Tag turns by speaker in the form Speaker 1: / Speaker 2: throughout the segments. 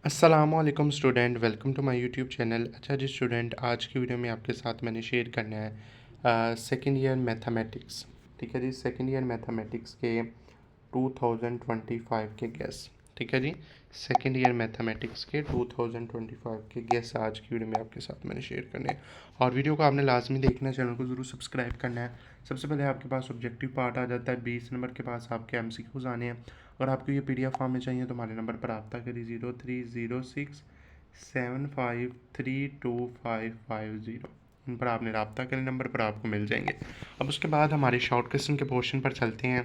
Speaker 1: अस्सलामुअलैकुम student, welcome to my YouTube channel. अच्छा जी स्टूडेंट, आज की वीडियो में आपके साथ मैंने शेयर करना है सेकेंड ईयर मैथमेटिक्स। ठीक है जी, सेकेंड ईयर मैथमेटिक्स के 2025 के गेस। ठीक है जी, सेकेंड ईयर मैथमेटिक्स के 2025 के गेस आज की वीडियो में आपके साथ मैंने शेयर करने हैं। और वीडियो को आपने लाजमी देखना है, चैनल को ज़रूर सब्सक्राइब करना है। सबसे पहले आपके पास ऑब्जेक्टिव पार्ट आ जाता है, 20 नंबर के पास आपके MCQs आने हैं। अगर आपको ये PDF फॉर्म में चाहिए तो हमारे नंबर पर रब्ता करिए 030675325550। इन पर आपने रब्ता करें, नंबर पर आपको मिल जाएंगे। अब उसके बाद हमारे शॉर्ट क्वेश्चन के पोर्शन पर चलते हैं,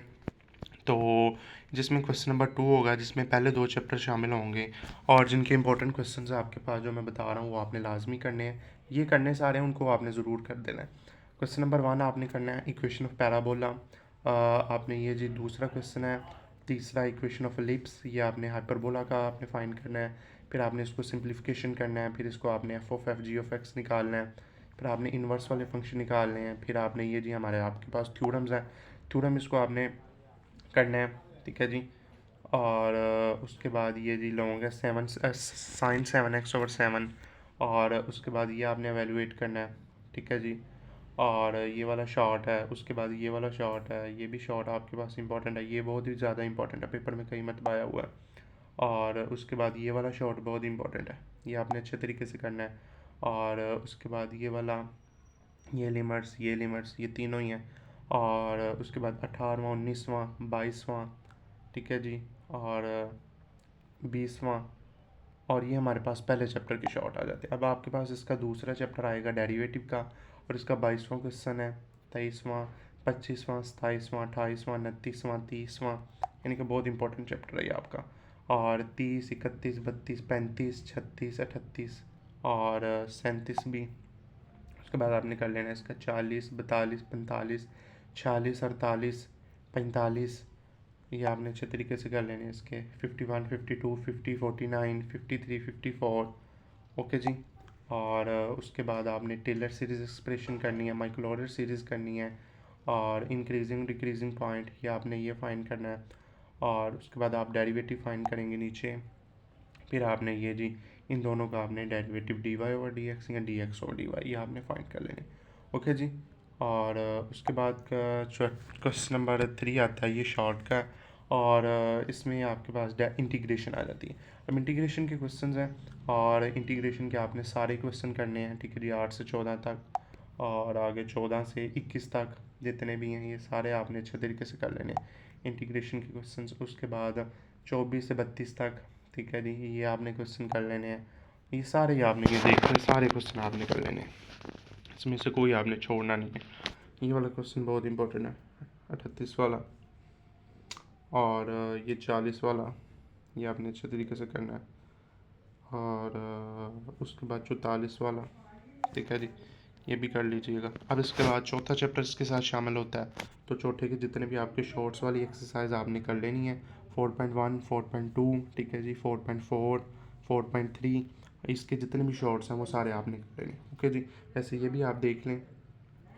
Speaker 1: तो जिसमें क्वेश्चन नंबर 2 होगा, जिसमें पहले 2 चैप्टर शामिल होंगे और जिनके इंपॉर्टेंट क्वेश्चन आपके पास जो मैं बता रहा हूँ वो आपने लाजमी करने हैं। ये करने सारे हैं, उनको आपने ज़रूर कर देना है। क्वेश्चन नंबर 1 आपने करना है इक्वेशन ऑफ पैराबोला। आपने ये जी दूसरा क्वेश्चन है। तीसरा इक्वेशन ऑफ एलिप्स, ये आपने हाइपरबोला का आपने फाइंड करना है। फिर आपने इसको सिंप्लीफिकेशन करना है, फिर इसको आपने f(f) g(x) निकालना है। फिर आपने इन्वर्स वाले फंक्शन निकालने हैं। फिर आपने ये जी हमारे आपके पास थ्योरम्स हैं, थ्योरम इसको आपने करना है। ठीक है जी। और उसके बाद ये जी लॉन्ग है साइन 7x/7। और उसके बाद ये आपने एवेलुएट करना है। ठीक है जी। और ये वाला शॉर्ट है, उसके बाद ये वाला शॉर्ट है, ये भी शॉर्ट आपके पास इंपॉर्टेंट है, ये बहुत ही ज़्यादा इंपॉर्टेंट है, पेपर में कई मरतबा आया हुआ है। और उसके बाद ये वाला शॉर्ट बहुत इंपॉर्टेंट है, ये आपने अच्छे तरीके से करना है। और उसके बाद ये वाला, ये लिमट्स ये तीनों ही हैं। और उसके बाद 18वां 19वां 22वां, ठीक है जी, और 20वां। और ये हमारे पास पहले चैप्टर की शॉर्ट आ जाती है। अब आपके पास इसका दूसरा चैप्टर आएगा डेरिवेटिव का, और इसका 22वां क्वेश्चन है, 23वां 25वां 27वां 28वां 29वां 30वां, यानी कि बहुत इंपॉर्टेंट चैप्टर है ये आपका। और 30 31 32 35 36 38 और 37 भी। उसके बाद आपने कर लेना है इसका 40 42 45 46 48 45, ये आपने अच्छे तरीके से कर लेने हैं इसके 51 52 50 49 53 54। ओके जी। और उसके बाद आपने टेलर सीरीज़ एक्सप्रेशन करनी है, माइकल ऑर्डर सीरीज़ करनी है, और इंक्रीजिंग डिक्रीजिंग पॉइंट ये आपने ये फाइंड करना है। और उसके बाद आप डेरिवेटिव फाइंड करेंगे नीचे। फिर आपने ये जी इन दोनों का आपने डेरिवेटिव dy/dx या dx/dy ये आपने फाइंड कर लेने। ओके जी। और उसके बाद का क्वेश्चन नंबर 3 आता है, ये शॉर्ट का। और इसमें आपके पास इंटीग्रेशन आ जाती है। अब इंटीग्रेशन के क्वेश्चंस हैं, और इंटीग्रेशन के आपने सारे क्वेश्चन करने हैं। ठीक है जी, 8 से 14 तक, और आगे 14 से 21 तक जितने भी हैं ये सारे आपने अच्छे तरीके से कर लेने इंटीग्रेशन के क्वेश्चंस। उसके बाद 24 से 32 तक, ठीक है जी, ये आपने क्वेश्चन कर लेने हैं। ये सारे ही आपने ये देख रहे सारे क्वेश्चन आपने कर लेने हैं, इसमें से कोई आपने छोड़ना नहीं है। ये वाला क्वेश्चन बहुत इंपॉर्टेंट है, 38 वाला। और ये 40 वाला, ये आपने अच्छे तरीके से करना है। और उसके बाद 44 वाला, ठीक है जी, ये भी कर लीजिएगा। अब इसके बाद चौथा चैप्टर इसके साथ शामिल होता है, तो चौथे के जितने भी आपके शॉर्ट्स वाली एक्सरसाइज आपने कर लेनी है। 4.1 4.2, ठीक है जी, 4.4 4.3, इसके जितने भी शॉर्ट्स हैं वो सारे आपने कर लेने। ओके जी। वैसे ये भी आप देख लें,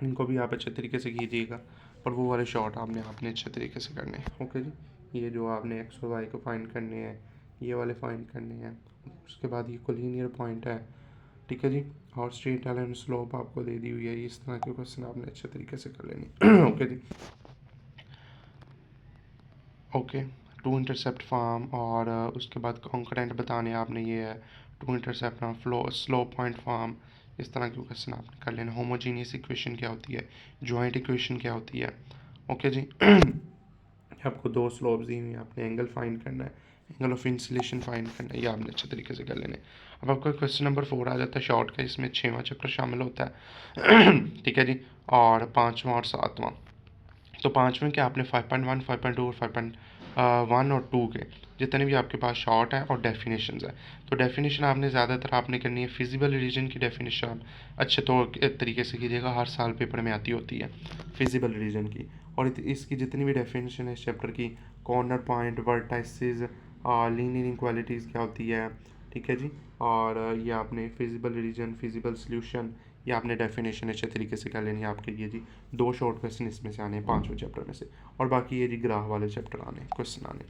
Speaker 1: इनको भी आप अच्छे तरीके से कीजिएगा, और वो वाले शॉर्ट आपने आपने अच्छे तरीके से करने हैं। ओके जी। ये जो आपने एक्स और वाई को फाइंड करने हैं, ये वाले फाइंड करने हैं। उसके बाद ये कोलिनियर पॉइंट है, ठीक है जी, और स्ट्रेट लाइन स्लोप आपको दे दी हुई है। इस तरह के क्वेश्चन आपने अच्छे तरीके से कर लेने। ओके जी। ओके, टू इंटरसेप्ट फॉर्म, और उसके बाद कॉन्करेंट बताने आपने ये है, to intercept flow slow point form, इस तरह के क्वेश्चन आपने कर लेना। होमोजीनियस इक्वेशन क्या होती है, जॉइंट इक्वेशन क्या होती है। ओके जी। आपको दो स्लोप्स दी हुई हैं, आपने एंगल फाइंड करना है, एंगल ऑफ इंसुलेशन फाइंड करना है, ये आपने अच्छे तरीके से कर लेने। अब आपका क्वेश्चन नंबर 4 आ जाता है शॉर्ट का, इसमें 6वां चैप्टर शामिल होता है। ठीक है जी, और 5वां और 7वां। तो 5वें के आपने 5.1 5.2 और 5.1 और 2 के जितने भी आपके पास शॉर्ट है और डेफिनेशंस है, तो डेफिनेशन आपने ज़्यादातर आपने करनी है फिजिबल रीजन की डेफिनेशन अच्छे तरीके से कीजिएगा, हर साल पेपर में आती होती है फिजिबल रीजन की। और इसकी जितनी भी डेफिनेशन है इस चैप्टर की, corner point, vertices, linear inequalities क्या होती है, ठीक है जी, और ये आपने फिजिबल रीजन, फिजिबल सोल्यूशन, ये आपने डेफिनेशन अच्छे तरीके से कर लेनी है। आपके ये जी 2 शॉर्ट क्वेश्चन इसमें से आने हैं 5वें चैप्टर में से, और बाकी ये जी ग्राफ वाले चैप्टर आने क्वेश्चन आने।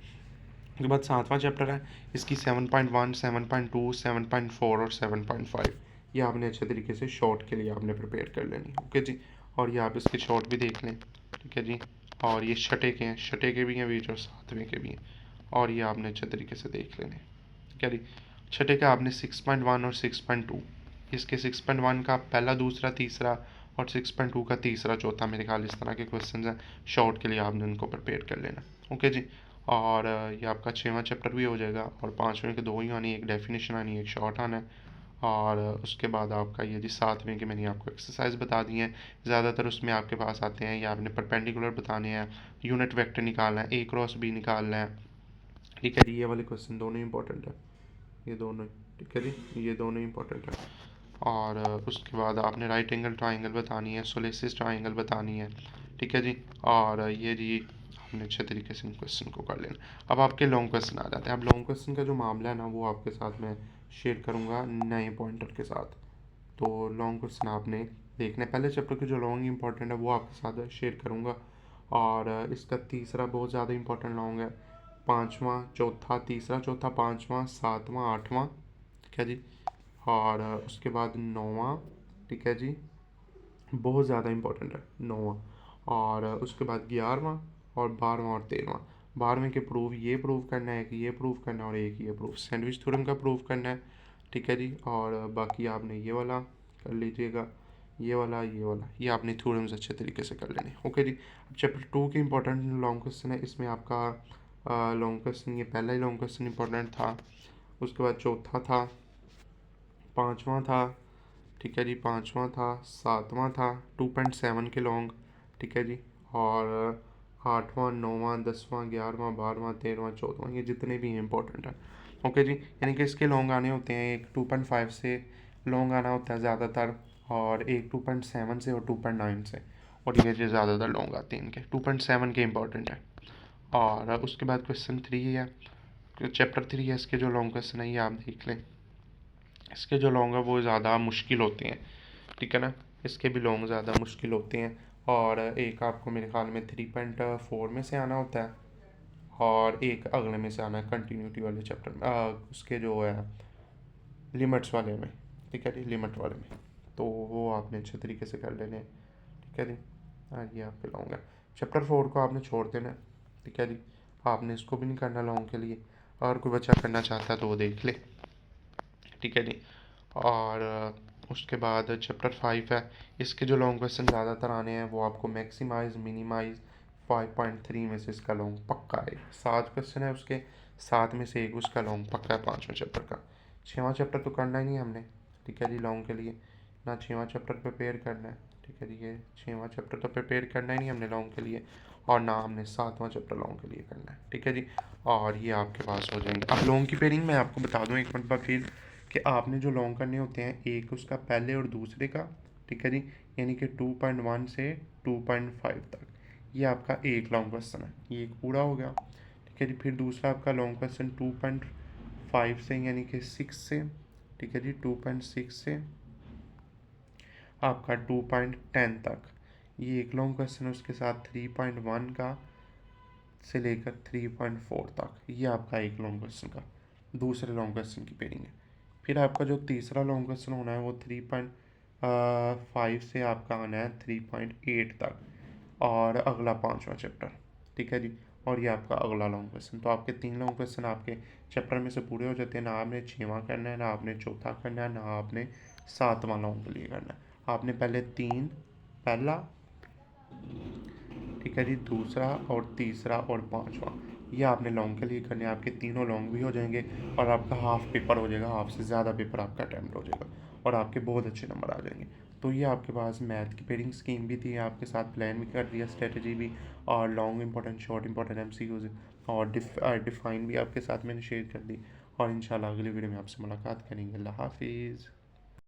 Speaker 1: उसके बाद 7वां चैप्टर है, इसकी 7.1, 7.2, 7.4 और 7.5 ये आपने अच्छे तरीके से शॉर्ट के लिए आपने प्रिपेयर कर लेनी है। ओके जी, और ये आप इसके शॉर्ट भी देख लें, ठीक है जी। और ये छठे के हैं, छठे के भी हैं बीच और 7वें के भी हैं, और ये आपने अच्छे तरीके से देख लेने, ठीक है जी। छठे का आपने 6.1 और 6.2, इसके 6.1 का पहला, दूसरा, तीसरा और 6.2 का तीसरा, चौथा, मेरे ख्याल इस तरह के क्वेश्चन हैं शॉर्ट के लिए आपने उनको प्रिपेयर कर लेना। ओके जी, और ये आपका 6वां चैप्टर भी हो जाएगा, और 5वें के 2 ही आनी, एक डेफिनेशन आनी, एक शॉर्ट आना है। और उसके बाद आपका ये जी 7वें के मैंने आपको एक्सरसाइज बता दी हैं, ज़्यादातर उसमें आपके पास आते हैं, या आपने परपेंडिकुलर बताने हैं, यूनिट वेक्टर निकालना है, ए क्रॉस बी निकालना है, ठीक है जी। ये वाले क्वेश्चन दोनों इंपॉर्टेंट है, ये दोनों, ठीक है जी, ये दोनों इंपॉर्टेंट है। और उसके बाद आपने राइट एंगल ट्राइंगल बतानी है, सोलेसिस ट्राइंगल बतानी है, ठीक है जी। और ये जी आपने अच्छे तरीके से इन क्वेश्चन को कर लेना। अब आपके लॉन्ग क्वेश्चन आ जाते हैं। अब लॉन्ग क्वेश्चन का जो मामला है ना, वो आपके साथ मैं शेयर करूँगा नए पॉइंटर के साथ। तो लॉन्ग क्वेश्चन आपने देखने, पहले चैप्टर के जो लॉन्ग इंपॉर्टेंट है वो आपके साथ शेयर करूँगा, और इसका तीसरा बहुत ज़्यादा इंपॉर्टेंट लॉन्ग है, 5वां, चौथा, तीसरा, चौथा, 5वां, 7वां, 8वां, ठीक है जी। और उसके बाद 9वां, ठीक है जी, बहुत ज़्यादा इंपॉर्टेंट है 9वां। और उसके बाद 11वां और 12वां और 13वां। 12वें के प्रूफ ये प्रूव करना है, कि ये प्रूव करना है, और एक ये प्रूफ सैंडविच थ्योरम का प्रूव करना है, ठीक है जी। और बाकी आपने ये वाला कर लीजिएगा, ये वाला ये आपने थ्योरम्स अच्छे तरीके से कर लेने। ओके जी, अब चैप्टर 2 के इंपॉर्टेंट लॉन्ग क्वेश्चन है, इसमें आपका लॉन्ग क्वेश्चन, ये पहला ही लॉन्ग क्वेश्चन इंपॉर्टेंट था। उसके बाद चौथा था, 5वां था, ठीक है जी, 5वां था, 7वां था, 2.7 के लॉन्ग, ठीक है जी। और 8वां, 9वां, 10वां, 11वां, 12वां, 13वां, 14वां, ये जितने भी हैं इंपॉर्टेंट है। ओके जी, यानी कि इसके लॉन्ग आने होते हैं, एक 2.5 से लॉन्ग आना होता है ज़्यादातर, और एक 2.7 से और 2.9 से, और ये जो ज़्यादातर लॉन्ग आते हैं इनके 2.7 के इंपॉर्टेंट है। और उसके बाद क्वेश्चन 3 है, चैप्टर 3 है, इसके जो लॉन्ग क्वेश्चन है ये आप देख लें। इसके जो लॉन्ग है वो ज़्यादा मुश्किल होते हैं, ठीक है ना, इसके भी लॉन्ग ज़्यादा मुश्किल होते हैं। और एक आपको मेरे ख्याल में 3.4 में से आना होता है, और एक अगले में से आना है कंटिन्यूटी वाले चैप्टर में, उसके जो है लिमिट्स वाले में, ठीक है जी, लिमिट वाले में। तो वो आपने अच्छे तरीके से कर लेने, ठीक है जी। ये आपके लॉन्ग है। चैप्टर 4 को आपने छोड़ देना, ठीक है जी, आपने इसको भी नहीं करना लॉन्ग के लिए। अगर कोई बच्चा करना चाहता है तो वो देख ले, ठीक है जी। और उसके बाद चैप्टर 5 है, इसके जो लॉन्ग क्वेश्चन ज़्यादातर आने हैं वो आपको मैक्सिमाइज, मिनिमाइज, 5.3 में से इसका लॉन्ग पक्का है। 7 क्वेश्चन है उसके, 7 में से एक उसका लॉन्ग पक्का है 5वें चैप्टर का। 6वां चैप्टर तो करना ही नहीं हमने, ठीक है जी, लॉन्ग के लिए ना 6वां चैप्टर प्रिपेयर करना है, ठीक है जी। ये 6वां चैप्टर तो प्रिपेयर करना ही नहीं हमने लॉन्ग के लिए, और ना हमने 7वां चैप्टर लॉन्ग के लिए करना है, ठीक है जी। और ये आपके पास हो जाएंगे। अब लॉन्ग की पेयरिंग मैं आपको बता दूँ एक मिनट बाद फिर, कि आपने जो लॉन्ग करने होते हैं, एक उसका पहले और दूसरे का, ठीक है जी, यानी कि 2.1 से 2.5 तक, ये आपका एक लॉन्ग क्वेश्चन है, ये एक पूरा हो गया, ठीक है जी। फिर दूसरा आपका लॉन्ग क्वेश्चन 2.5 से, यानी कि 6 से, ठीक है जी, 2.6 से आपका 2.10 तक, ये एक लॉन्ग क्वेश्चन है। उसके साथ 3.1 का से लेकर 3.4 तक, ये आपका एक लॉन्ग क्वेश्चन का दूसरे लॉन्ग क्वेश्चन की पेयरिंग है। फिर आपका जो तीसरा लॉन्ग क्वेश्चन होना है वो 3.5 से आपका आना है 3.8 तक, और अगला 5वां चैप्टर, ठीक है जी। और ये आपका अगला लॉन्ग क्वेश्चन। तो आपके 3 लॉन्ग क्वेश्चन आपके चैप्टर में से पूरे हो जाते हैं। ना आपने 6वां करना है, ना आपने चौथा करना है, ना आपने 7वां लॉन्ग के लिए करना है। आपने पहले 3, पहला, ठीक है जी, दूसरा और तीसरा और 5वां, ये आपने लॉन्ग के लिए करने हैं। आपके तीनों लॉन्ग भी हो जाएंगे, और आपका हाफ पेपर हो जाएगा, हाफ से ज़्यादा पेपर आपका अटैम्प्ट हो जाएगा, और आपके बहुत अच्छे नंबर आ जाएंगे। तो ये आपके पास मैथ की पेयरिंग स्कीम भी थी, आपके साथ प्लान भी कर दिया, स्ट्रेटजी भी, और long important, short important MCQs, और डिफाइन भी आपके साथ मैंने शेयर कर दी। और इंशाल्लाह अगली वीडियो में आपसे मुलाकात करेंगे। अल्लाह हाफिज़।